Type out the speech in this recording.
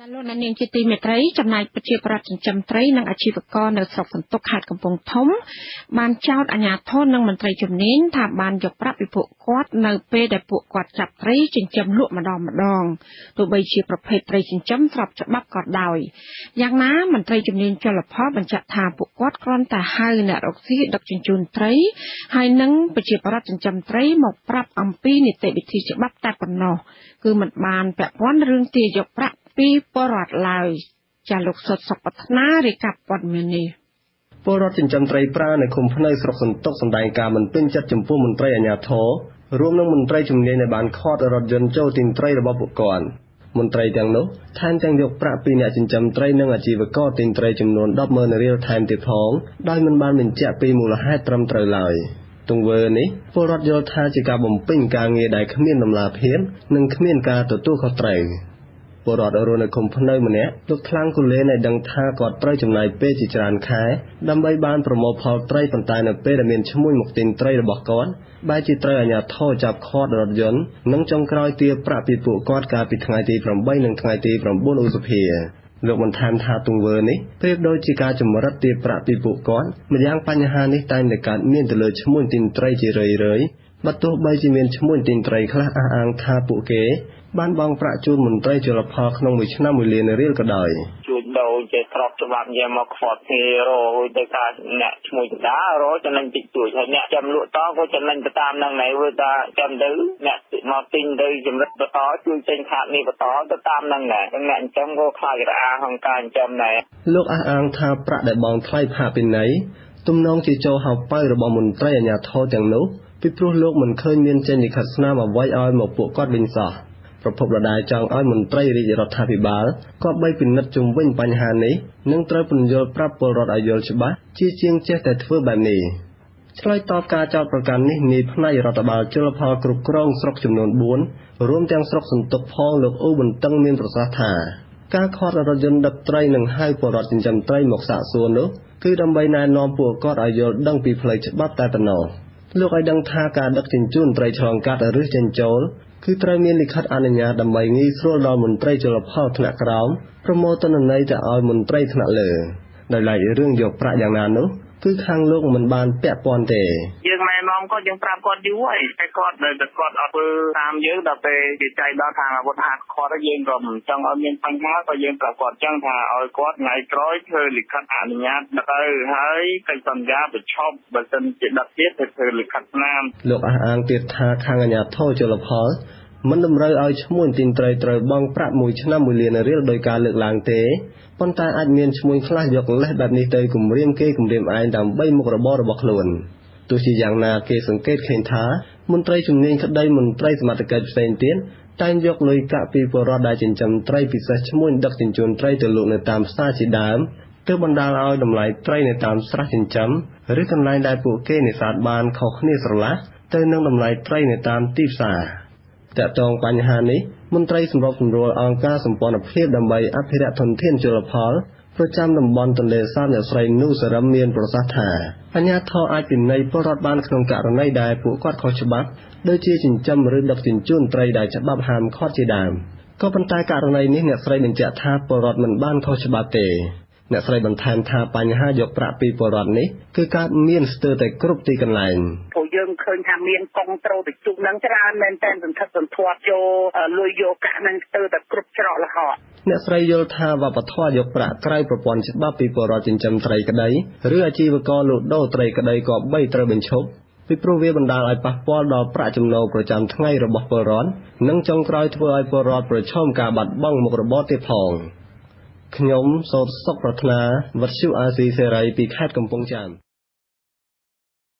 ចាលោកអ្នកនាងជាទីមេត្រីចំណែកប្រជាប្រដ្ឋចិញ្ចឹមត្រីនិងអាជីវករនៅស្រុកសន្ទុកខេត្តកំពង់ធំបានចោទអាជ្ញាធរនិងមន្ត្រីជំនាញថាបានយកប្រាក់ពីពួកគាត់នៅពេលដែលពួកគាត់ចាប់ត្រីចិញ្ចឹមលក់ម្ដងទោះបីជាប្រភេទត្រីចិញ្ចឹមស្របច្បាប់ក៏ដោយយ៉ាងណាមន្ត្រីជំនាញជលផលបញ្ជាក់ថាពួកគាត់គ្រាន់តែហៅអ្នករកស៊ីដឹកជញ្ជូនត្រីហើយនិងប្រជាប្រដ្ឋចិញ្ចឹមត្រីមកប្រាប់អំពីនីតិវិធីច្បាប់តែប៉ុណ្ណោះគឺមិនបានពាក់ព័ន្ធរឿងទារយកប្រាក់ពីពលរដ្ឋឡើយចាលោកសុតសុខប្រាថ្នារាយការណ៍ព័ត៌មាននេះពលរដ្ឋចិញ្ចឹមត្រីប្រានៅឃុំភ្នៅស្រុកសន្ទុកសម្ដែងការមិនពេញចិត្តចំពោះមន្ត្រីអាជ្ញាធររួមនឹងមន្ត្រីជំនាញដែលបានខករថយន្តចូលទិញត្រីរបស់ពួកគាត់មន្ត្រីទាំងនោះថែមទាំងយកប្រាក់ពីអ្នកចិញ្ចឹមត្រីនិងអាជីវករទិញត្រីចំនួន 10,000 រៀលថែមទៀតផងដោយមិនបានបញ្ជាក់ពីមូលហេតុត្រឹមត្រូវឡើយទង្វើនេះពលរដ្ឋយល់ថាជាការបំពេញការងារដែលគ្មានតម្លាភាពនិងគ្មានការទទួលខុសត្រូវពលរដ្ឋរស់នៅឃុំភ្នៅម្នាក់លោកខ្លាំងគូលែនឲ្យដឹងថាគាត់ត្រូវចំណាយពេលជាច្រើនខែដើម្បីបានប្រមូលផលត្រីប៉ុន្តែនៅពេលដែលមានឈ្មួញមកទិញត្រីរបស់គាត់បែរជាត្រូវអាជ្ញាធរចាប់ឃាត់រថយន្តនិងចុងក្រោយទារប្រាក់ពីពួកគាត់កាលពីថ្ងៃទី8និងថ្ងៃទី9ឧសភាលោកបន្ថែមថាទង្វើនេះប្រៀបដូចជាការចម្រិតទារប្រាក់ពីពួកគាត់ម្យ៉ាងបញ្ហានេះតែងតែកើតមានទៅលើឈ្មួញទិញត្រីជារឿយៗបើទោះបីជាមានឈ្មួញទិញត្រីខ្លះអះអាងថាពួកគេបានបង់ប្រាក់ជូនមន្ត្រីជលផលក្នុងមួយឆ្នាំ1 លានរៀលក៏ដោយជួយដូរជាក្របច្បាប់យកមកខ្វាត់គ្នារទៅការអ្នកឈ្មោះតារចំណេញតិចតួចហើយអ្នកចាំលក់តក៏ចំណេញទៅតាមនឹងណែវាថាចាំទៅអ្នកមកទិញទៅចម្រិតបន្តជួយចេញខាតនេះបន្តទៅតាមនឹងណែអ្នកអញ្ចឹងក៏ខ្លាចរអាក្នុងការអញ្ចឹងណែលោកអះអាងថាប្រាក់ដែលបង់ថ្លៃផាកពិន័យទំនងជាចូលហៅប៉ៅរបស់មន្ត្រីអាជ្ញាធរទាំងនោះពីព្រោះលោកមិនឃើញមានចេញលិខិតស្នាមអ្វីឲ្យមកពួកគាត់វិញសោះប្រពន្ធម្ដាយចង់ឲ្យមន្ត្រីរាជរដ្ឋាភិបាលគប្បីពិនិត្យជុំវិញបញ្ហានេះនិងត្រូវពន្យល់ប្រាប់ពលរដ្ឋឲ្យយល់ច្បាស់ជាជាងចេះតែធ្វើបែបនេះឆ្លើយតបការចោទប្រកាន់នេះនាយផ្នែករដ្ឋបាលជលផលគ្រប់គ្រងស្រុកចំនួន4រួមទាំងស្រុកសន្ទុកផងលោកអ៊ូបន្ទឹងមានប្រសាសន៍ថាការខករថយន្តដឹកត្រីនិងហៅពលរដ្ឋចិញ្ចឹមត្រីមកសាកសួរនោះគឺដើម្បីណែនាំពួកគាត់ឲ្យយល់ដឹងពីផ្លូវច្បាប់តែប៉ុណ្ណោះលោកឲ្យដឹងថាការដឹកជញ្ជូនត្រីឆ្លងកាត់ឬចេញចូលគឺត្រូវមានលិខិតអនុញ្ញាតដើម្បីងាយស្រួលដល់មន្ត្រីជលផលថ្នាក់ក្រោមប្រមូលទិន្នន័យទៅឲ្យមន្ត្រីថ្នាក់លើដោយឡែករឿងយកប្រាក់យ៉ាងណានោះគឺខាងលោកមិនបានពាក់ព័ន្ធទេយើងណែនាំគាត់យើងប្រាប់គាត់យូរហើយតែគាត់នៅតែគាត់អត់ធ្វើតាមយើងដល់ពេលគេចៃដល់ខាងអាវុធហត្ថគាត់យើងក៏មិនចង់ឲ្យមានបញ្ហាក៏យើងប្រាប់គាត់ចឹងថាឲ្យគាត់ថ្ងៃក្រោយធ្វើលិខិតអនុញ្ញាតទៅហើយកិច្ចសន្យាបញ្ឈប់បើមិនជាដឹកទៀតទៅធ្វើលិខិតស្នាមលោកអះអាងទៀតថាខាងអាជ្ញាធរជលផលមិនតម្រូវឲ្យឈ្មួញទិញត្រីត្រូវបង់ប្រាក់មួយឆ្នាំ1 លានរៀលដោយការលើកឡើងទេប៉ុន្តែអាចមានឈ្មួញខ្លះយកលេសបែបនេះទៅគំរាមគេគំរាមឯងដើម្បីមុខរបររបស់ខ្លួនទោះជាយ៉ាងណាគេសង្កេតឃើញថាមន្ត្រីជំនាញក្តីមន្ត្រីសមត្ថកិច្ចផ្សេងទៀតតែងយកលុយកាក់ពីពលរដ្ឋដែលចិញ្ចឹមត្រីពិសេសឈ្មួញដឹកជញ្ជូនត្រីទៅលក់នៅតាមផ្សារជាដើមទើបបណ្ដាលឲ្យតម្លៃត្រីនៅតាមស្រះចិញ្ចឹមឬកន្លែងដែលពួកគេនេសាទបានខុសគ្នាស្រឡះទៅនឹងតម្លៃត្រីនៅតាមទីផ្សារតាក់ទងបញ្ហានេះមន្ត្រីសម្របសម្រួលអង្គការសម្ព័ន្ធភាពដើម្បីអភិរក្សធនធានជលផលប្រចាំតំបន់ទន្លេសាបអ្នកស្រីនូសរឹមមានប្រសាសន៍ថាអាជ្ញាធរអាចពិន័យពលរដ្ឋបានក្នុងករណីដែលពួកគាត់ខុសច្បាប់ដូចជាចិញ្ចឹមឬដឹកជញ្ជូនត្រីដែលច្បាប់ហាមឃាត់ជាដើមក៏ប៉ុន្តែករណីនេះអ្នកស្រីបញ្ជាក់ថាពលរដ្ឋមិនបានខុសច្បាប់ទេអ្នកស្រីបន្ថែមថាបញ្ហាយកប្រាក់ពីពលរដ្ឋនេះគឺកើតមានស្ទើរតែគ្រប់ទីកន្លែងព្រោះយើងឃើញថាមានកងត្រូលទៅជុំនឹងច្រើនមែនតែសន្ធឹកសន្ធាប់យកលុយយកកាក់នឹងស្ទើរតែគ្រប់ច្រករហូតអ្នកស្រីយល់ថាវប្បធម៌យកប្រាក់ក្រៅប្រព័ន្ធច្បាប់ពីពលរដ្ឋចិញ្ចឹមត្រីក្តីឬអាជីវករលក់ដូរត្រីក្តីក៏បីត្រូវបញ្ឈប់ពីព្រោះវាបណ្ដាលឲ្យប៉ះពាល់ដល់ប្រាក់ចំណូលប្រចាំថ្ងៃរបស់ពលរដ្ឋនិងចុងក្រោយធ្វើឲ្យពលរដ្ឋប្រឈមការបាត់បង់មុខរបរទៀតផងខ្ញុំសូតសុខប្រាថ្នាវັດឈូអាស៊ីសេរីពីខេត្តកំពង់ចាម